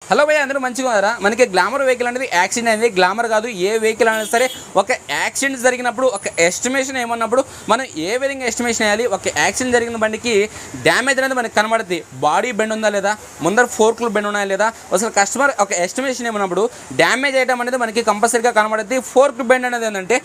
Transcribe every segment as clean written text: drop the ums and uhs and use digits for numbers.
Hello భయ్య, అందరూ మంచిగా ఉన్నారా? మనకి గ్లామర్ వెహికల్ అనేది యాక్సిడెంట్ అనేది గ్లామర్ కాదు, ఏ వెహికల్ అయినా సరే ఒక యాక్సిడెంట్ జరిగినప్పుడు ఒక ఎస్టిమేషన్ ఏమన్నప్పుడు మనం ఏ విధంగా ఎస్టిమేషన్ వేయాలి? ఒక యాక్సిడెంట్ జరిగిన బండికి డ్యామేజ్ అనేది మనకి కనబడుతుంది. బాడీ బెండ్ ఉందా లేదా, ముందర ఫోర్క్లు బెండ్ ఉన్నాయా లేదా, అసలు కస్టమర్ ఒక ఎస్టిమేషన్ ఏమన్నప్పుడు డ్యామేజ్ ఐటమ్ అనేది మనకి కంపల్సరీగా కనబడుతుంది. ఫోర్క్ బెండ్ అనేది ఏంటంటే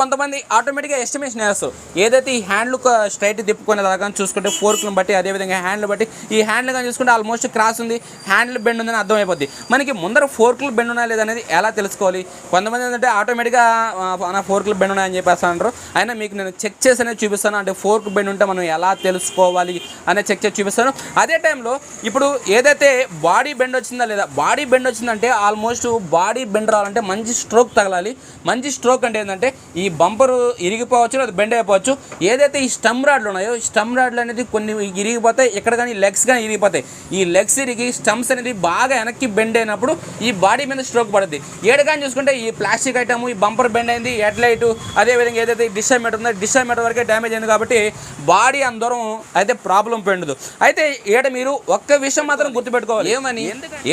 కొంతమంది ఆటోమేటిక్గా ఎస్టిమేషన్ వేస్తారు. ఏదైతే ఈ హ్యాండ్లు స్ట్రైట్ తిప్పుకునే దాకా చూసుకుంటే ఫోర్క్లను బట్టి, అదేవిధంగా హ్యాండ్లు బట్టి, ఈ హ్యాండ్లు కానీ చూసుకుంటే ఆల్మోస్ట్ క్రాస్ ఉంది, హ్యాండిల్ బెండ్ ఉందని అర్థమైపోద్ది. మనకి ముందర ఫోర్క్లు బెండ్ ఉన్నాయా లేదనేది ఎలా తెలుసుకోవాలి? కొంతమంది ఏంటంటే ఆటోమేటిక్గా నా ఫోర్క్లు బెండ్ ఉన్నాయని చెప్పేస్తా అంటారు. అయినా మీకు నేను చెక్ చేసి అనేది చూపిస్తాను. అంటే ఫోర్క్ బెండ్ ఉంటే మనం ఎలా తెలుసుకోవాలి అనేది చెక్ చేసి చూపిస్తాను. అదే టైంలో ఇప్పుడు ఏదైతే బాడీ బెండ్ వచ్చిందా లేదా, బాడీ బెండ్ వచ్చిందంటే ఆల్మోస్ట్ బాడీ బెండ్ రావాలంటే మంచి స్ట్రోక్ తగలాలి. మంచి స్ట్రోక్ అంటే ఏంటంటే ఈ బంపరు ఇరిగిపోవచ్చు, అది బెండ్ అయిపోవచ్చు. ఏదైతే ఈ స్టమ్ రాడ్లు ఉన్నాయో, స్టమ్ రాడ్లు అనేది కొన్ని ఇరిగిపోతాయి, ఇక్కడ కానీ లెగ్స్ కానీ ఇరిగిపోతాయి. ఈ లెగ్స్ ఇరిగి స్టమ్స్ అనేది బాగా వెనక్కి బెండ్ అయినప్పుడు ఈ బాడీ మీద స్ట్రోక్ పడుతుంది. ఏడుగాని చూసుకుంటే ఈ ప్లాస్టిక్ ఐటమ్, ఈ బంపర్ బెండ్ అయింది, హెడ్ లైట్, అదేవిధంగా ఏదైతే డిస్టైల్ మీటర్ ఉందో డిస్టైల్ మీటర్ వరకే డ్యామేజ్ అయింది కాబట్టి బాడీ అందరం అయితే ప్రాబ్లం పెండదు. అయితే ఏడ మీరు ఒక్క విషయం మాత్రం గుర్తుపెట్టుకోవాలి. ఏమని?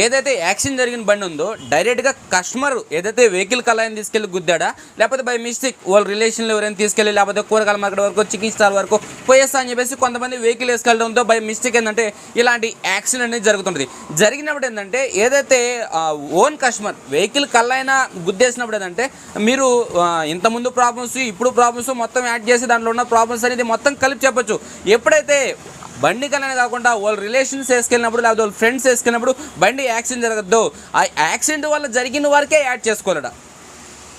ఏదైతే యాక్సిడెంట్ జరిగిన బండి ఉందో డైరెక్ట్గా కస్టమర్ ఏదైతే వెహికల్ కళాయిని తీసుకెళ్ళి గుద్దాడా, లేకపోతే బై మిస్టేక్ వాళ్ళ రిలేషన్లో ఎవరైనా తీసుకెళ్ళి, లేకపోతే కూరగాయల మార్కెట్ వరకు, చికెన్ స్టాల్ వరకు పోయేస్తా అని చెప్పేసి కొంతమంది వెహికల్ వేసుకెళ్ళడంతో బై మిస్టేక్ ఏంటంటే ఇలాంటి యాక్సిడెంట్ అనేది జరుగుతుంటుంది. జరిగినప్పుడు ఏంటంటే ఏదైతే ఓన్ కస్టమర్ వెహికల్ కళ్ళైనా గుద్దేసినప్పుడు ఏంటంటే మీరు ఇంతకుముందు ప్రాబ్లమ్స్, ఇప్పుడు ప్రాబ్లమ్స్ మొత్తం యాడ్ చేసి దాంట్లో ఉన్న ప్రాబ్లమ్స్ అనేది మొత్తం కలిపి చెప్పొచ్చు. ఎప్పుడైతే బండి కలనే కాకుండా వాళ్ళ రిలేషన్స్ వేసుకెళ్ళినప్పుడు, లేకపోతే వాళ్ళ ఫ్రెండ్స్ వేసుకెళ్ళినప్పుడు బండి యాక్సిడెంట్ జరగద్దు, ఆ యాక్సిడెంట్ వల్ల జరిగిన వరకే యాడ్ చేసుకోలేడా.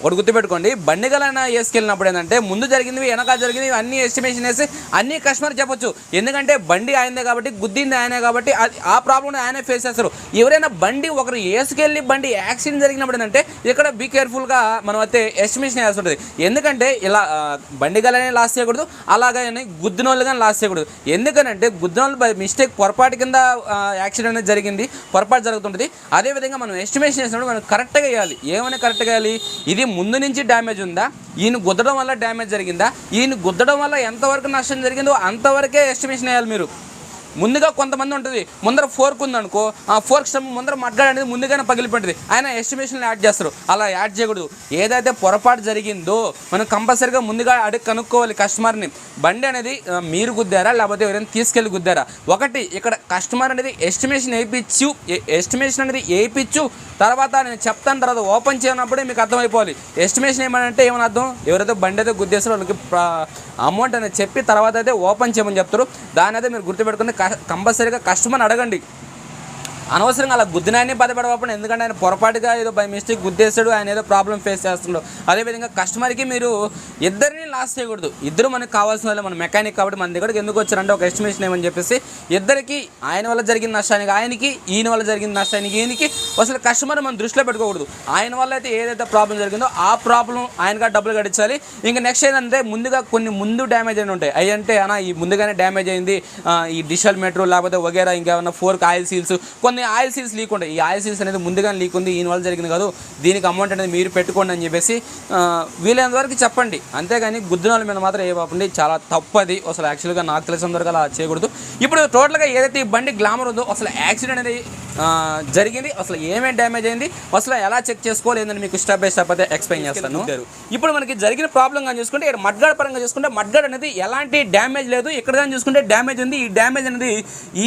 ఒకటి గుర్తుపెట్టుకోండి, బండి గలైనా వేసుకెళ్ళినప్పుడు ఏంటంటే ముందు జరిగింది, వెనక జరిగింది, అన్ని ఎస్టిమేషన్ వేసి అన్ని కస్టమర్ చెప్పొచ్చు. ఎందుకంటే బండి ఆయనదే కాబట్టి, గుద్దింది ఆయనే కాబట్టి ఆ ప్రాబ్లమ్ ఆయనే ఫేస్ చేస్తారు. ఎవరైనా బండి ఒకరు వేసుకెళ్ళి బండి యాక్సిడెంట్ జరిగినప్పుడు ఏంటంటే ఇక్కడ బీ కేర్ఫుల్గా మనం అయితే ఎస్టిమేషన్ వేస్తుంటుంది. ఎందుకంటే ఇలా బండి గలనే లాస్ చేయకూడదు, అలాగని గుద్దిన వాళ్ళు కానీ లాస్ చేయకూడదు. ఎందుకనంటే గుద్దిన వాళ్ళు బై మిస్టేక్ పొరపాటు కింద యాక్సిడెంట్ అనేది జరిగింది, పొరపాటు జరుగుతుంటుంది. అదేవిధంగా మనం ఎస్టిమేషన్ వేసినప్పుడు మనం కరెక్ట్గా వేయాలి. ఏమైనా కరెక్ట్గా వేయాలి? ఇది ముందు నుంచి డ్యామేజ్ ఉందా, ఈయన గుద్దడం వల్ల డ్యామేజ్ జరిగిందా, ఈయన గుద్దడం వల్ల ఎంతవరకు నష్టం జరిగిందో అంతవరకే ఎస్టిమేషన్ వేయాలి మీరు. ముందుగా కొంతమంది ఉంటుంది, ముందర ఫోర్క్ ఉందనుకో, ఆ ఫోర్క్ స్టమ్ ముందర మడ్గాడు అనేది ముందుగానే పగిలిపోయింది, ఆయన ఎస్టిమేషన్లో యాడ్ చేస్తారు. అలా యాడ్ చేయకూడదు. ఏదైతే పొరపాటు జరిగిందో మనం కంపల్సరీగా ముందుగా అడిగి కనుక్కోవాలి కస్టమర్ని. బండి అనేది మీరు గుద్దారా లేకపోతే ఎవరైనా తీసుకెళ్ళి గుద్దారా. ఒకటి ఇక్కడ కస్టమర్ అనేది ఎస్టిమేషన్ వేయించు తర్వాత నేను చెప్తాను, తర్వాత ఓపెన్ చేయనప్పుడే మీకు అర్థమైపోవాలి. ఎస్టిమేషన్ ఏమనంటే ఏమని అర్థం, ఎవరైతే బండి అయితే గుద్దేస్తారో వాళ్ళకి అమౌంట్ అనేది చెప్పి తర్వాత అయితే ఓపెన్ చేయమని చెప్తారు. దాని అయితే మీరు గుర్తుపెట్టుకుని కంపల్సరీగా కస్టమర్ని అడగండి. అనవసరంగా అలా గుద్దినాయనే బాధపడవప్పుడు, ఎందుకంటే ఆయన పొరపాటుగా ఏదో బై మిస్టేక్ గుద్దేస్తాడు, ఆయన ఏదో ప్రాబ్లం ఫేస్ చేస్తున్నాడు. అదేవిధంగా కస్టమర్కి మీరు ఇద్దరిని లాస్ చేయకూడదు. ఇద్దరు మనకు కావాల్సిన వాళ్ళు, మన మెకానిక్ కాబట్టి మన దగ్గరికి ఎందుకు వచ్చారంటే ఒక ఎస్టిమేషన్ ఏమని చెప్పేసి ఇద్దరికి ఆయన వల్ల జరిగిన నష్టానికి ఆయనకి, ఈయన వల్ల జరిగిన నష్టానికి ఈయనకి, అసలు కస్టమర్ మనం దృష్టిలో పెట్టుకోకూడదు. ఆయన వల్ల అయితే ఏదైతే ప్రాబ్లం జరిగిందో ఆ ప్రాబ్లం ఆయనగా డబ్బులు గడించాలి. ఇంకా నెక్స్ట్ ఏంటంటే ముందుగా కొన్ని డ్యామేజ్ అయిన ఉంటాయి. అవి అంటే ఈ ముందుగానే డ్యామేజ్ అయింది, ఈ డిషల్ మెట్రో లేకపోతే వగేరా ఇంకేమన్నా ఫోర్క్ ఆయిల్ సీల్స్, కొన్ని ఆయిల్ సీల్స్ లీక్ ఉంటాయి. ఈ ఆయిల్ సీల్స్ అనేది ముందుగానే లీక్ ఉంది, ఈయన వల్ల జరిగింది కాదు, దీనికి అమౌంట్ అనేది మీరు పెట్టుకోండి అని చెప్పేసి వీలైనంత వరకు చెప్పండి. అంతేగాని గుద్దిన వాళ్ళ మీద మాత్రం ఏ పాపండి, చాలా తప్పది. అసలు యాక్చువల్గా నాకు తెలిసిన వరకు అలా చేయకూడదు. ఇప్పుడు టోటల్గా ఏదైతే ఈ బండి గ్లామర్ ఉందో అసలు యాక్సిడెంట్ అనేది జరిగింది, అసలు ఏమేమి డ్యామేజ్ అయింది, అసలు ఎలా చెక్ చేసుకోవాలి ఏందని మీకు స్టెప్ బై స్టెప్ అయితే ఎక్స్ప్లెయిన్ చేస్తాను. ఇప్పుడు మనకి జరిగిన ప్రాబ్లం కానీ చూసుకుంటే ఇక్కడ మడ్గాడ్ పరంగా చూసుకుంటే మడ్గాడ్ అనేది ఎలాంటి డ్యామేజ్ లేదు. ఇక్కడ కానీ చూసుకుంటే డ్యామేజ్ ఉంది. ఈ డ్యామేజ్ అనేది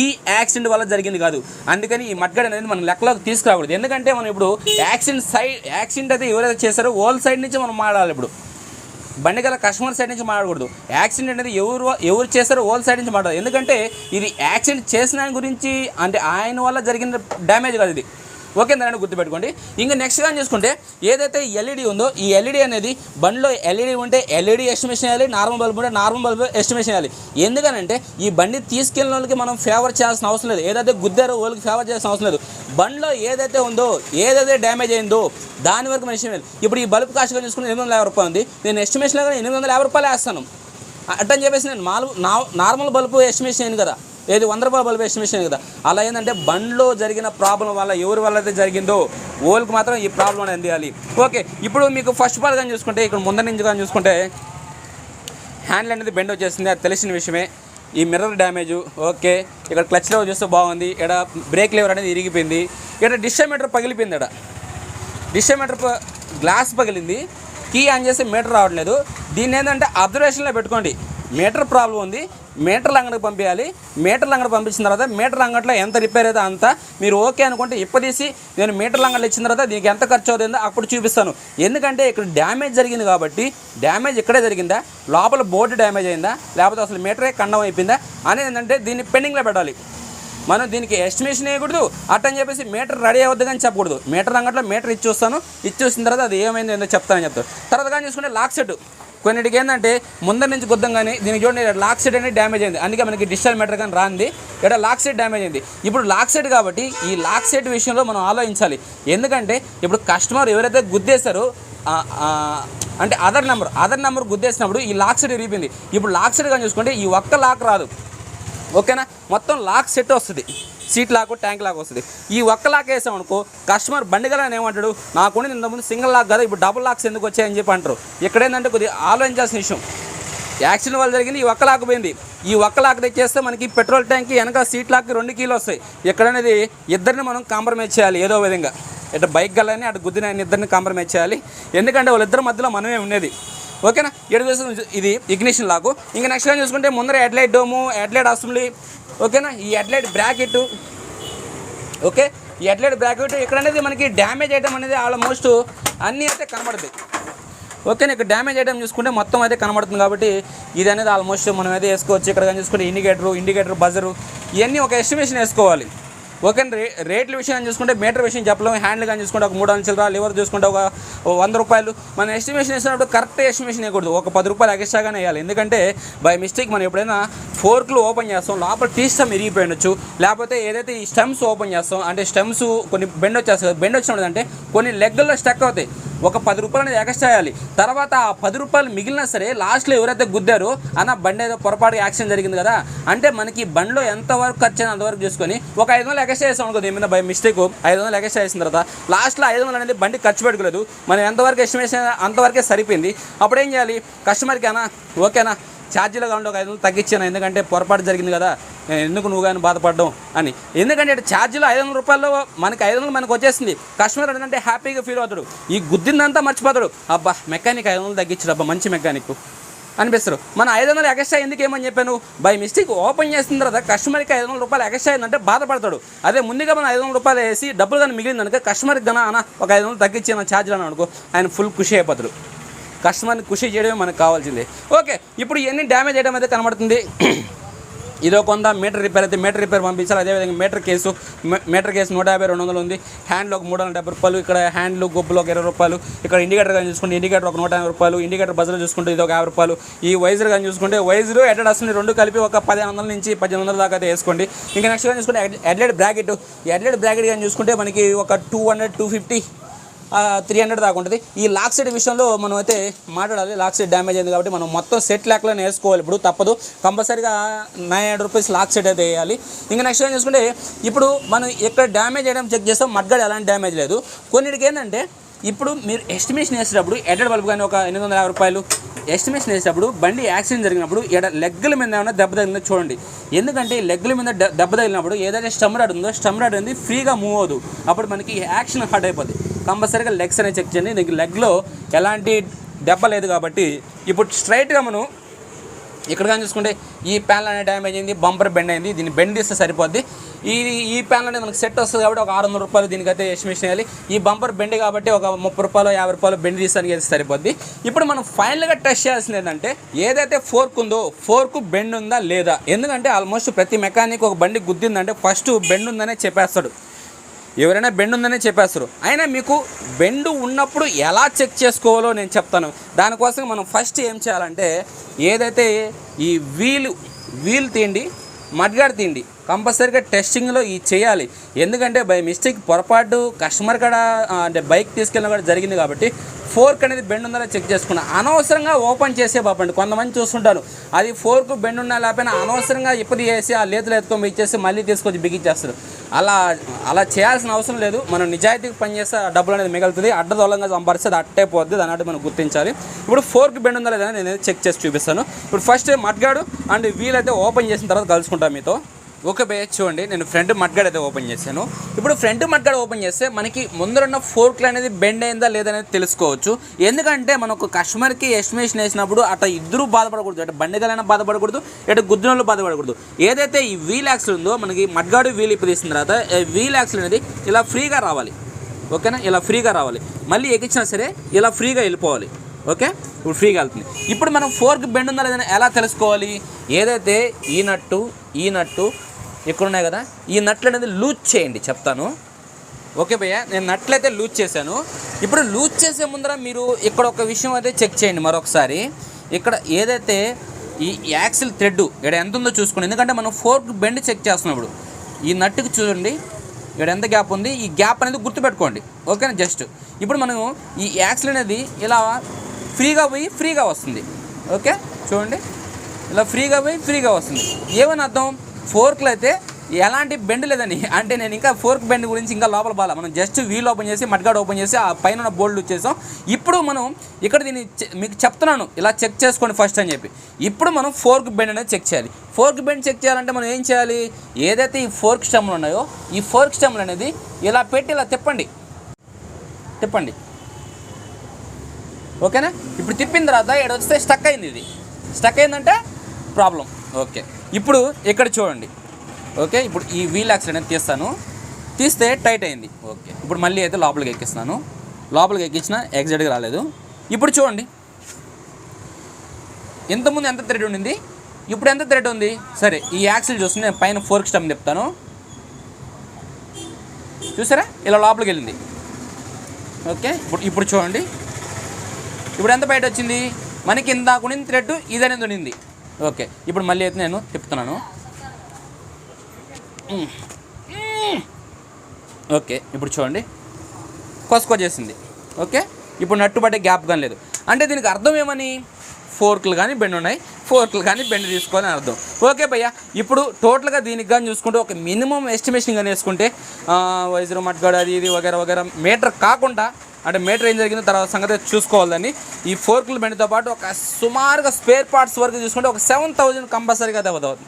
ఈ యాక్సిడెంట్ వల్ల జరిగింది కాదు. అందుకని ఈ మడ్గాడ్ అనేది మనం లెక్కలోకి తీసుకురాకూడదు. ఎందుకంటే మనం ఇప్పుడు యాక్సిడెంట్ అయితే ఎవరైతే చేశారో వాళ్ళ సైడ్ నుంచి మనం మాట్లాడాలి. ఇప్పుడు బండి గల కస్టమర్ సైడ్ నుంచి మాట్లాడకూడదు. యాక్సిడెంట్ అనేది ఎవరు చేస్తారో వాళ్ళ సైడ్ నుంచి మాట్లాడాలి. ఎందుకంటే ఇది యాక్సిడెంట్ చేసిన గురించి, అంటే ఆయన వల్ల జరిగిన డ్యామేజ్ కాదు ఇది. ఓకే, దాన్ని గుర్తుపెట్టుకోండి. ఇంకా నెక్స్ట్ కానీ చూసుకుంటే ఏదైతే ఎల్ఈడి ఉందో ఈ ఎల్ఈడి అనేది బండిలో ఎల్ఈడి ఉంటే ఎల్ఈడి ఎస్టిమేషన్ వేయాలి, నార్మల్ బల్బ్ ఉంటే నార్మల్ బల్బ్ ఎస్టిమేషన్ వేయాలి. ఎందుకనంటే ఈ బండి తీసుకెళ్ళిన వాళ్ళకి మనం ఫేవర్ చేయాల్సిన అవసరం లేదు, ఏదైతే గుద్దారో వాళ్ళకి ఫేవర్ చేయాల్సిన అవసరం లేదు. బండిలో ఏదైతే ఉందో, ఏదైతే డ్యామేజ్ అయిందో దాని వరకు మనం ఎస్టిమేట్. ఇప్పుడు ఈ బల్బ్ కాస్ట్గా చూసుకుంటే 850 రూపాయలు ఉంది, నేను ఎస్టిమేషన్లో 850 రూపాయలు వేస్తాను అట్టని చెప్పేసి నేను నార్మల్ బల్బు ఎస్టిమేషన్ అయింది కదా, ఏది 100 రూపాయల బల్బ్ ఎస్టిమేషన్ కదా. అలా ఏంటంటే బండిలో జరిగిన ప్రాబ్లం వల్ల ఎవరి వల్ల అయితే జరిగిందో వాళ్ళకి మాత్రం ఈ ప్రాబ్లం అనేది అందియాలి. ఓకే, ఇప్పుడు మీకు ఫస్ట్ ఆఫ్ ఆల్ కానీ చూసుకుంటే ఇక్కడ ముందర నుంచి కానీ చూసుకుంటే హ్యాండిల్ అనేది బెండ్ వచ్చేసింది, అది తెలిసిన విషయమే. ఈ మిర్రర్ డ్యామేజ్ ఓకే, ఇక్కడ క్లచ్ లెవర్ చూస్తే బాగుంది, ఇక్కడ బ్రేక్ లెవర్ అనేది ఇరిగిపోయింది. ఇక్కడ డిస్ట్రిబ్యూటర్ పగిలిపోయింది. ఇక్కడ డిస్ట్రిబ్యూటర్ గ్లాస్ పగిలింది, కీ ఆన్ చేసి మీటర్ రావట్లేదు. దీన్ని ఏంటంటే అబ్జర్వేషన్లో పెట్టుకోండి. మీటర్ ప్రాబ్లం ఉంది, మీటర్లు అంగడికి పంపించాలి. మీటర్లు అంగడికి పంపించిన తర్వాత మీటర్ అంగట్లో ఎంత రిపేర్ అయితే అంత మీరు ఓకే అనుకుంటే ఇప్పదీసి నేను మీటర్లు అంగట్లో ఇచ్చిన తర్వాత దీనికి ఎంత ఖర్చు అవుతుందో అప్పుడు చూపిస్తాను. ఎందుకంటే ఇక్కడ డ్యామేజ్ జరిగింది కాబట్టి, డ్యామేజ్ ఇక్కడే జరిగిందా, లోపల బోర్డు డ్యామేజ్ అయిందా, లేకపోతే అసలు మీటరే ఖండం అయిపోయిందా అనేది ఏంటంటే దీన్ని పెండింగ్లో పెట్టాలి. మనం దీనికి ఎస్టిమేషన్ వేయకూడదు, అట్టని చెప్పేసి మీటర్ రెడీ అవ్వద్దు కానీ చెప్పకూడదు. మీటర్ అంగట్లో మీటర్ ఇచ్చి వస్తాను, ఇచ్చి చూసిన తర్వాత అది ఏమైందో ఏందో చెప్తానని చెప్తాను. తర్వాత కానీ చూసుకుంటే లాక్ సెట్ కొన్నిటికి ఏంటంటే ముందర నుంచి గుద్దం కానీ దీనికి చూడండి లాక్ సెట్ అనేది డ్యామేజ్ అయింది. అందుకే మనకి డిజిటల్ మీటర్ కానీ రాంది, ఇక్కడ లాక్ సెట్ డ్యామేజ్ అయింది. ఇప్పుడు లాక్ సెట్ కాబట్టి ఈ లాక్ సెట్ విషయంలో మనం ఆలోచించాలి. ఎందుకంటే ఇప్పుడు కస్టమర్ ఎవరైతే గుద్దేశారో అంటే అదర్ నెంబర్ గుద్దేసినప్పుడు ఈ లాక్ సెట్ విరిగిపోయింది. ఇప్పుడు లాక్ సెట్ కానీ చూసుకుంటే ఈ ఒక్క లాక్ రాదు, ఓకేనా, మొత్తం లాక్ సెట్ వస్తుంది. సీట్ లాక్, ట్యాంక్ లాక్ వస్తుంది. ఈ ఒక్క లాక్ వేసామనుకో కస్టమర్ బండిగలని ఏమంటాడు, నాకుండి ఇంతకుముందు సింగిల్ లాక్ కదా ఇప్పుడు డబుల్ లాక్స్ ఎందుకు వచ్చాయని చెప్పి అంటారు. ఇక్కడ ఏంటంటే కొద్దిగా ఆలోచించాల్సిన విషయం. యాక్సిడెంట్ వల్ల జరిగింది, ఈ ఒక్క లాక్ పోయింది. ఈ ఒక్క లాక్ తెచ్చేస్తే మనకి పెట్రోల్ ట్యాంక్కి వెనక సీట్ లాక్కి 2 కీలు వస్తాయి. ఎక్కడనేది ఇద్దరిని మనం కాంప్రమైజ్ చేయాలి ఏదో విధంగా. ఇటు బైక్ గలని అటు గుద్దిన ఇద్దరిని కాంప్రమైజ్ చేయాలి. ఎందుకంటే వాళ్ళిద్దరి మధ్యలో మనమే ఉండేది, ఓకేనా. ఏడు చూసి ఇది ఇగ్నిషన్ లాకు. ఇంకా నెక్స్ట్ టైం చూసుకుంటే ముందర హెడ్లైట్ డోము, హెడ్లైట్ అసెంబ్లీ, ఓకేనా. ఈ హెడ్లైట్ బ్రాకెట్, ఓకే, ఈ హెడ్లైట్ బ్రాకెట్ ఇక్కడ అనేది మనకి డ్యామేజ్ ఐటమ్ అనేది ఆల్మోస్ట్ అన్నీ అయితే కనబడుతుంది, ఓకేనా. ఇక్కడ డ్యామేజ్ ఐటమ్ చూసుకుంటే మొత్తం అయితే కనబడుతుంది కాబట్టి ఇది అనేది ఆల్మోస్ట్ మనం అయితే వేసుకోవచ్చు. ఇక్కడ కానీ చూసుకుంటే ఇండికేటర్ బజరు ఇవన్నీ ఒక ఎస్టిమేషన్ వేసుకోవాలి, ఓకే. రేట్ల విషయం చూసుకుంటే మీటర్ విషయం చెప్పలేము. హ్యాండిల్ కానీ చూసుకుంటే ఒక 300 చిల్లర, లివర్ చూసుకుంటే ఒక 100 రూపాయలు. మనం ఎస్టిమేషన్ వేసినప్పుడు కరెక్ట్ ఎస్టిమేషన్ వేయకూడదు, ఒక 10 రూపాయలు ఎక్స్ట్రాగానే వేయాలి. ఎందుకంటే బై మిస్టేక్ మనం ఎప్పుడైనా ఫోర్క్లు ఓపెన్ చేస్తాం, లోపల టీ స్టమ్ ఇరిగిపోయి ఉండొచ్చు, లేకపోతే ఏదైతే ఈ స్టెమ్స్ ఓపెన్ చేస్తాం అంటే స్టెమ్స్ కొన్ని బెండ్ వచ్చేస్తుంది. బెండ్ వచ్చినప్పుడు అంటే కొన్ని లెగ్గుల్లో స్టక్ అవుతాయి, ఒక 10 రూపాయలు అనేది ఎక్స్ట్రా వేయాలి. తర్వాత ఆ 10 రూపాయలు మిగిలినా సరే లాస్ట్లో ఎవరైతే గుద్దారో అన్న బండి ఏదో పొరపాటు యాక్సిడెంట్ జరిగింది కదా అంటే మనకి బండిలో ఎంతవరకు ఖర్చు అయినా అంతవరకు చేసుకొని ఒక 500 ఎక్స్ట్రా వేసాం అనుకో, ఏమైనా బై మిస్టేక్ 500 ఎక్స్ట్రా వేసిన తర్వాత లాస్ట్లో 500 అనేది బండి ఖర్చు పెట్టుకోలేదు, మనం ఎంతవరకు ఎస్టిమేషన్ అంతవరకే సరిపోయింది. అప్పుడు ఏం చేయాలి, కస్టమర్కి అన్నా ఓకేనా ఛార్జీలో కాకుండా ఒక 500 తగ్గించాను ఎందుకంటే పొరపాటు జరిగింది కదా, ఎందుకు నువ్వు కానీ బాధపడడం అని. ఎందుకంటే ఛార్జీలో 500 రూపాయల్లో మనకి 500 మనకు వచ్చేసింది. కస్టమర్ ఏంటంటే హ్యాపీగా ఫీల్ అవుతాడు, ఈ గుద్దిందంతా మర్చిపోతాడు, అబ్బా మెకానిక్ 500 తగ్గించాడు, అబ్బా మంచి మెకానిక్ అనిపిస్తారు. మన 500 ఎక్స్ట్రా ఎందుకు ఏమని చెప్పాను, బై మిస్టేక్ ఓపెన్ చేసిన తర్వాత కస్టమర్కి 500 రూపాయలు ఎక్స్ట్రా అయిందంటే బాధపడతాడు. అదే ముందుగా మనం 500 రూపాయలు వేసి డబ్బులు కానీ మిగిలిందనుకో కస్టమర్కి కన్నా అన్న ఒక 500 తగ్గించిన ఛార్జీలు అని అనుకో ఆయన ఫుల్ ఖుషి అయిపోతాడు. కస్టమర్ని ఖుషి చేయడమే మనకు కావాల్సిందే, ఓకే. ఇప్పుడు ఇవన్నీ డ్యామేజ్ చేయడం అయితే కనబడుతుంది. ఇదో కొంత మీటర్ రిపేర్ అయితే మీటర్ రిపేర్ పంపించాలి. అదేవిధంగా మీటర్ కేసు 150-200 ఉంది. హ్యాండ్లో ఒక 370 రూపాయలు, ఇక్కడ హ్యాండ్లు గొప్పలు ఒక 20 రూపాయలు, ఇక్కడ ఇండికేటర్ కానీ చూసుకుంటే ఇండికేటర్ ఒక 150 రూపాయలు, ఇండికేటర్ బజర్ చూసుకుంటే ఇది ఒక 50 రూపాయలు. ఈ వైజర్ కానీ చూసుకుంటే వైజరు హెడ్లైట్ అసలు 2 కలిపి ఒక 1500 నుంచి 1800 దాకా అయితే వేసుకోండి. ఇంకా నెక్స్ట్ కానీ చూసుకుంటే హెడ్లైట్ బ్రాకెట్, ఈ హెడ్లైట్ బ్రాకెట్ కానీ చూసుకుంటే మనకి ఒక 200, 250, 300 దాకా ఉంటుంది. ఈ లాక్ సెట్ విషయంలో మనం అయితే మాట్లాడాలి. లాక్ సెట్ డ్యామేజ్ అయింది కాబట్టి మనం మొత్తం సెట్ లాక్లోనే వేసుకోవాలి. ఇప్పుడు తప్పదు, కంపల్సరీగా 900 రూపీస్ లాక్ సెట్ అయితే వేయాలి. ఇంకా నెక్స్ట్ ఏం చూసుకుంటే ఇప్పుడు మనం ఎక్కడ డ్యామేజ్ చేయడం చెక్ చేస్తాం, మడ్గాడ్ ఎలాంటి డ్యామేజ్ లేదు. కొన్నిటికి ఏంటంటే ఇప్పుడు మీరు ఎస్టిమేషన్ వేసేటప్పుడు హెడ్లైట్ బల్బ్ కానీ ఒక 850 రూపాయలు ఎస్టిమేషన్ వేసేటప్పుడు బండి యాక్సిడెంట్ జరిగినప్పుడు లెగ్గుల మీద ఏమైనా దెబ్బ తగిలిందో చూడండి. ఎందుకంటే లెగ్గుల మీద దెబ్బ తగిలినప్పుడు ఏదైతే స్టమ్ రాడ్ ఉందో స్టమ్ రాడ్ అనేది ఫ్రీగా మూవ్ అవ్వదు, అప్పుడు మనకి యాక్షన్ హార్డ్ అయిపోద్ది. కంపల్సరీగా లెగ్స్ అనేది చెక్ చేయండి. దీనికి లెగ్లో ఎలాంటి దెబ్బ లేదు కాబట్టి ఇప్పుడు స్ట్రైట్గా మనం ఇక్కడ కానీ చూసుకుంటే ఈ ప్యానల్ అనేది డ్యామేజ్ అయింది, బంపర్ బెండ్ అయింది, దీన్ని బెండ్ తీస్తే సరిపోద్ది. ఈ ప్యానల్ అనేది మనకు సెట్ వస్తుంది కాబట్టి ఒక 600 రూపాయలు దీనికైతే ఎస్టిమేషన్ వేయాలి. ఈ బంపర్ బెండ్ కాబట్టి ఒక 30 రూపాయలు 50 రూపాయలు బెండ్ తీసానికి అయితే సరిపోద్ది. ఇప్పుడు మనం ఫైనల్గా టెస్ట్ చేయాల్సింది ఏంటంటే ఏదైతే ఫోర్క్ ఉందో ఫోర్క్ బెండ్ ఉందా లేదా. ఎందుకంటే ఆల్మోస్ట్ ప్రతి మెకానిక్ ఒక బండి గుద్దిందంటే ఫస్ట్ బెండ్ ఉందనే చెప్పేస్తాడు, ఎవరైనా బెండ్ ఉందనే చెప్పేస్తారు. అయినా మీకు బెండ్ ఉన్నప్పుడు ఎలా చెక్ చేసుకోవాలో నేను చెప్తాను. దానికోసం మనం ఫస్ట్ ఏం చేయాలంటే ఏదైతే ఈ వీల్ తీయండి, మడ్గాడ్ తీయండి, కంపల్సరీగా టెస్టింగ్లో ఇది చేయాలి. ఎందుకంటే బై మిస్టేక్ పొరపాటు కస్టమర్ కాడ అంటే బైక్ తీసుకెళ్ళిన కూడా జరిగింది కాబట్టి ఫోర్క్ అనేది బెండ్ ఉందా చెక్ చేసుకున్నా. అనవసరంగా ఓపెన్ చేసే బాపండి, కొంతమంది చూస్తుంటారు అది ఫోర్క్ బెండ్ ఉన్నా లేకపోయినా అనవసరంగా ఇప్పటి చేసి ఆ లేతులు ఎత్తుకొని ఇచ్చేసి మళ్ళీ తీసుకొచ్చి బిగించేస్తారు. అలా చేయాల్సిన అవసరం లేదు. మనం నిజాయితీకి పనిచేస్తే ఆ డబ్బులు అనేది మిగులుతుంది. అడ్డదొలంగా సంపాదిస్తే అది అట్టే పోద్ది, దాని అంటే మనం గుర్తించాలి. ఇప్పుడు ఫోర్క్ బెండ్ ఉందా లేదా నేను చెక్ చేసి చూపిస్తాను. ఇప్పుడు ఫస్ట్ మడ్గాడు అండ్ వీల్ అయితే ఓపెన్ చేసిన తర్వాత కలుసుకుంటాను మీతో. ఓకే భయ్య, చూడండి నేను ఫ్రంట్ మడ్గాడ్ అయితే ఓపెన్ చేశాను. ఇప్పుడు ఫ్రంట్ మడ్గాడ్ ఓపెన్ చేస్తే మనకి ముందరున్న ఫోర్క్లు అనేది బెండ్ అయిందా లేదనేది తెలుసుకోవచ్చు. ఎందుకంటే మనం ఒక కస్టమర్కి ఎస్టిమేషన్ వేసినప్పుడు అట్లా ఇద్దరు బాధపడకూడదు, అటు బండిగలైనా బాధపడకూడదు, ఇటు గుద్దినోళ్ళు బాధపడకూడదు. ఏదైతే ఈ వీల్ యాక్సిల్ ఉందో మనకి మడ్గాడు వీల్ ఇప్పుడు తీసిన తర్వాత వీల్ యాక్సిల్ అనేది ఇలా ఫ్రీగా రావాలి. ఓకేనా, ఇలా ఫ్రీగా రావాలి. మళ్ళీ ఎక్కించినా సరే ఇలా ఫ్రీగా వెళ్ళిపోవాలి. ఓకే, ఇప్పుడు ఫ్రీగా వెళ్తుంది. ఇప్పుడు మనం ఫోర్క్ బెండ్ ఉందా లేదని ఎలా తెలుసుకోవాలి? ఏదైతే ఈ నట్టు ఇక్కడ ఉన్నాయి కదా, ఈ నట్లు అనేది లూజ్ చేయండి, చెప్తాను. ఓకే భయ్య, నేను నట్లు అయితే లూజ్ చేశాను. ఇప్పుడు లూజ్ చేసే ముందర మీరు ఇక్కడ ఒక విషయం అయితే చెక్ చేయండి మరొకసారి. ఇక్కడ ఏదైతే ఈ యాక్సిల్ థ్రెడ్ ఇక్కడ ఎంత ఉందో చూసుకోండి. ఎందుకంటే మనం ఫోర్క్ బెండ్ చెక్ చేస్తున్నప్పుడు ఈ నట్టుకి చూడండి ఇక్కడ ఎంత గ్యాప్ ఉంది, ఈ గ్యాప్ అనేది గుర్తుపెట్టుకోండి. ఓకేనా, జస్ట్ ఇప్పుడు మనం ఈ యాక్సిల్ అనేది ఇలా ఫ్రీగా పోయి ఫ్రీగా వస్తుంది. ఓకే, చూడండి ఇలా ఫ్రీగా పోయి ఫ్రీగా వస్తుంది. ఏమని అర్థం? ఫోర్క్లు అయితే ఎలాంటి బెండ్ లేదని. అంటే నేను ఇంకా ఫోర్క్ బెండ్ గురించి ఇంకా లోపల బాగా మనం జస్ట్ వీల్ ఓపెన్ చేసి మడ్గాడ్ ఓపెన్ చేసి ఆ పైన బోల్డ్ వచ్చేసాం. ఇప్పుడు మనం ఇక్కడ దీన్ని మీకు చెప్తున్నాను ఇలా చెక్ చేసుకోండి ఫస్ట్ అని చెప్పి. ఇప్పుడు మనం ఫోర్క్ బెండ్ అనేది చెక్ చేయాలి. ఫోర్క్ బెండ్ చెక్ చేయాలంటే మనం ఏం చేయాలి? ఏదైతే ఈ ఫోర్క్ స్టెమ్లు ఉన్నాయో ఈ ఫోర్క్ స్టెమ్లు అనేది ఇలా పెట్టి ఇలా తిప్పండి. ఓకేనా, ఇప్పుడు తిప్పిన తర్వాత ఇక్కడ వస్తే స్టక్ అయింది. ఇది స్టక్ అయిందంటే ప్రాబ్లం. ఓకే, ఇప్పుడు ఇక్కడ చూడండి. ఓకే, ఇప్పుడు ఈ వీల్ యాక్సిల్ అనేది తీస్తే టైట్ అయింది. ఓకే, ఇప్పుడు మళ్ళీ అయితే లోపలికి ఎక్కిస్తున్నాను. లోపలికి ఎక్కించిన ఎగ్జాక్ట్గా రాలేదు. ఇప్పుడు చూడండి, ఇంతకుముందు ఎంత థ్రెడ్ ఉండింది, ఇప్పుడు ఎంత థ్రెడ్ ఉంది. సరే, ఈ యాక్సిల్ చూస్తే నేను పైన ఫోర్క్ స్టెమ్ చెప్తాను. చూసారా, ఇలా లోపలికి వెళ్ళింది. ఓకే, ఇప్పుడు చూడండి, ఇప్పుడు ఎంత బయట వచ్చింది మనకి. ఇందాక ఉండింది థ్రెడ్ ఇది అనేది ఉండింది. ఓకే, ఇప్పుడు మళ్ళీ అయితే నేను తిప్పుతున్నాను. ఓకే, ఇప్పుడు చూడండి కొసుకొచ్చేసింది. ఓకే, ఇప్పుడు నట్టు పట్టే గ్యాప్ కానీ లేదు. అంటే దీనికి అర్థం ఏమని? ఫోర్క్లు కానీ బెండ్ ఉన్నాయి, ఫోర్క్లు కానీ బెండ్ తీసుకోని అర్థం. ఓకే భయ్య, ఇప్పుడు టోటల్గా దీనికి కానీ చూసుకుంటే ఒక మినిమం ఎస్టిమేషన్ కానీ వేసుకుంటే వైజర్ మడ్గాడ్ అది ఇది వగేరా మీటర్ కాకుండా, అంటే మీటర్ ఏం జరిగిందో తర్వాత సంగతి చూసుకోవాలని ఈ ఫోర్క్లు బెండ్తో పాటు ఒక సుమారుగా స్పేర్ పార్ట్స్ వరకు చూసుకుంటే ఒక 7,000 కంపల్సరీగా అవుతుంది.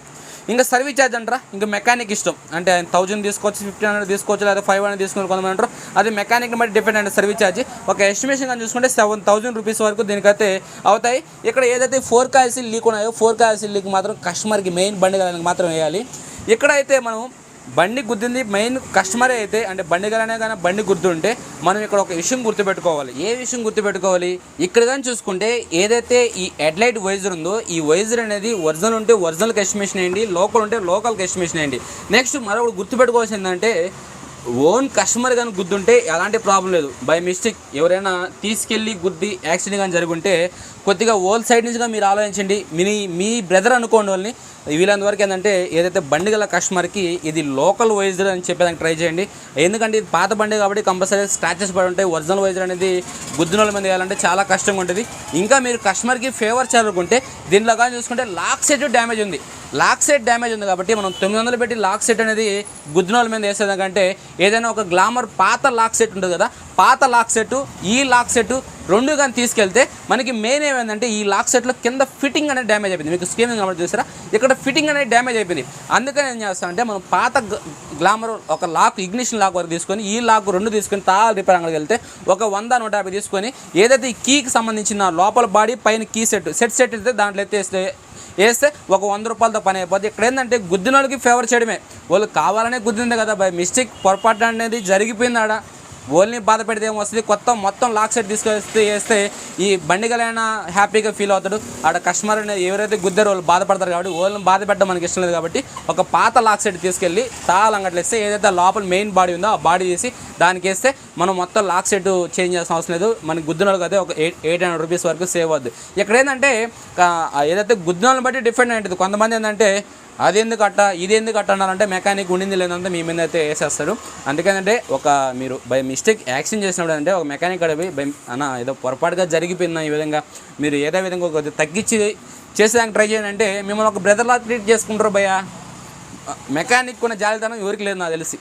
ఇంకా సర్వీస్ ఛార్జ్ అంటారా, ఇంకా మెకానిక్ ఇష్టం. అంటే 1,000 తీసుకోవచ్చు, 1,500 తీసుకోవచ్చు, లేదా 500 తీసుకుని కొంతమంది అంటారు. అది మెకానిక్ని బట్టి డిపెండ్ అంటే సర్వీస్ ఛార్జ్. ఒక ఎస్టిమేషన్ కానీ చూసుకుంటే 7,000 రూపీస్ వరకు దీనికైతే అవుతాయి. ఇక్కడ ఏదైతే 4 కాయిల్స్ లీక్ ఉన్నాయో 4 కాయిల్స్ లీక్ మాత్రం కస్టమర్కి మెయిన్ బండి గలనికి మాత్రం వేయాలి. ఇక్కడైతే మనం బండి గుద్దింది మెయిన్ కస్టమరే అయితే, అంటే బండి గలనే కానీ బండి గుర్తుంటే మనం ఇక్కడ ఒక విషయం గుర్తుపెట్టుకోవాలి. ఏ విషయం గుర్తుపెట్టుకోవాలి? ఇక్కడ కానీ చూసుకుంటే ఏదైతే ఈ హెడ్లైట్ వైజర్ ఉందో ఈ వైజర్ అనేది ఒరిజినల్ ఉంటే ఒరిజినల్కి ఎస్టిమేషన్ వేయండి, లోకల్ ఉంటే లోకల్కి ఎస్టిమేషన్ వేయండి. నెక్స్ట్ మరొకటి గుర్తుపెట్టుకోవాల్సింది ఏంటంటే ఓన్ కస్టమర్ కానీ గుద్దుంటే ఎలాంటి ప్రాబ్లం లేదు. బై మిస్టేక్ ఎవరైనా తీసుకెళ్ళి గుద్ది యాక్సిడెంట్ కానీ జరుగుంటే కొద్దిగా ఓల్ సైడ్ నుంచిగా మీరు ఆలోచించండి. మీ బ్రదర్ అనుకోండి వాళ్ళని. వీళ్ళంతవరకు ఏంటంటే ఏదైతే బండి గల కస్టమర్కి ఇది లోకల్ వైజర్ అని చెప్పేదానికి ట్రై చేయండి. ఎందుకంటే ఇది పాత బండి కాబట్టి కంపల్సరీ స్క్రాచెస్ పడి ఉంటాయి. ఒరిజినల్ వైజర్ అనేది గుద్దినోళ్ళ మీద వేయాలంటే చాలా కష్టంగా ఉంటుంది. ఇంకా మీరు కస్టమర్కి ఫేవర్ చేయాలనుకుంటే దీనిలో కానీ చూసుకుంటే లాక్ సెట్ డ్యామేజ్ ఉంది. లాక్ సెట్ డ్యామేజ్ ఉంది కాబట్టి మనం 900 పెట్టి లాక్ సెట్ అనేది గుద్దినోళ్ళ మీద వేసేదానికంటే ఏదైనా ఒక గ్లామర్ పాత లాక్ సెట్ ఉంటుంది కదా, పాత లాక్ సెట్ ఈ లాక్ సెట్ రెండు కానీ తీసుకెళ్తే మనకి మెయిన్ ఏమైందంటే ఈ లాక్ సెట్లో కింద ఫిట్టింగ్ అనేది డ్యామేజ్ అయిపోయింది. మీకు స్క్రీన్ కాబట్టి చూసారా, ఇక్కడ ఫిట్టింగ్ అనేది డ్యామేజ్ అయిపోయింది. అందుకని ఏం చేస్తామంటే మనం పాత గ్లామర్ ఒక లాక్ ఇగ్నిషన్ లాక్ వరకు తీసుకొని ఈ లాక్ 2 తీసుకొని రిపేర్ అంగడికి వెళ్తే ఒక 100-150 తీసుకొని ఏదైతే ఈ కీకి సంబంధించిన లోపల బాడీ పైన కీ సెట్ అయితే దాంట్లో వేస్తే ఒక 100 రూపాయలతో పని అయిపోద్ది. ఇక్కడ ఏంటంటే గుద్దిన వాళ్ళకి ఫేవర్ చేయడమే. వాళ్ళు కావాలనే గుద్దింది కదా, బై మిస్టేక్ పొరపాటు అనేది జరిగిపోయింది. ఆడ ఓల్ని బాధ పెడితే ఏమొస్తుంది, మొత్తం లాక్ సెట్ వేస్తే ఈ బండిగలైనా హ్యాపీగా ఫీల్ అవుతాడు. ఆడ కస్టమర్ అనేది ఎవరైతే గుద్దారో వాళ్ళు బాధపడతారు కాబట్టి ఓల్ని బాధ పెట్టడం మనకి ఇష్టం లేదు. కాబట్టి ఒక పాత లాక్ సెట్ తీసుకెళ్ళి తాళంగట్లు వేస్తే ఏదైతే లోపల మెయిన్ బాడీ ఉందో ఆ బాడీ తీసి దానికి వేస్తే మనం మొత్తం లాక్ సెట్ చేంజ్ చేసిన అవసరం లేదు. మనకి గుద్దినోళ్ళకి అయితే ఒక 800 రూపీస్ వరకు సేవ్ అవుద్ది. ఇక్కడ ఏంటంటే ఏదైతే గుద్దినోళ్ళని బట్టి డిఫరెంట్ ఉంటుంది. కొంతమంది ఏంటంటే అది ఎందుకు అట్ట ఇది ఎందుకు అట్ట అన్నారంటే మెకానిక్ ఉండింది లేదంటే మీ మీద అయితే వేసేస్తాడు. అందుకనంటే ఒక మీరు బై మిస్టేక్ యాక్సిడెంట్ చేసినప్పుడు అంటే ఒక మెకానిక్ అడిగి అన్న ఏదో పొరపాటుగా జరిగిపోయిందా ఈ విధంగా మీరు ఏదో విధంగా ఒక తగ్గించి చేసేదానికి ట్రై చేయండి అంటే మిమ్మల్ని ఒక బ్రదర్లా ట్రీట్ చేసుకుంటారు భయ్య. మెకానిక్ ఉన్న జాలితనం ఎవరికి లేదు నాకు తెలిసి.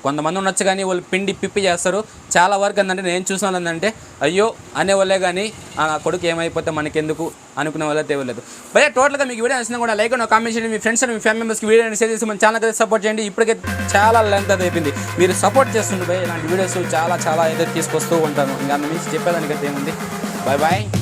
కొంతమంది ఉండొచ్చు కానీ వాళ్ళు పిండి పిప్పి చేస్తారు. చాలా వరకు ఏంటంటే నేను చూసిన ఏంటంటే అయ్యో అనేవాళ్ళే కానీ నా కొడుకు ఏమైపోతే మనకెందుకు అనుకునే వాళ్ళే తేవలేదు. భయ్యా టోటల్గా మీకు వీడియో నచ్చింది కూడా లైక్ అండ్ కామెంట్ చేయండి. మీ ఫ్రెండ్స్ అండ్ మీ ఫ్యామిలీ మెంబర్స్కి వీడియో షేర్ చేసి మన ఛానల్కి అయితే సపోర్ట్ చేయండి. ఇప్పటికే చాలా లెంత్ అది అయిపోయింది. మీరు సపోర్ట్ చేస్తుండే భయ్య ఇలాంటి వీడియోస్ చాలా చాలా ఏదైతే తీసుకొస్తూ ఉంటాను. ఇంకా అంత మించి చెప్పేదానికైతే ఏముంది. Bye bye.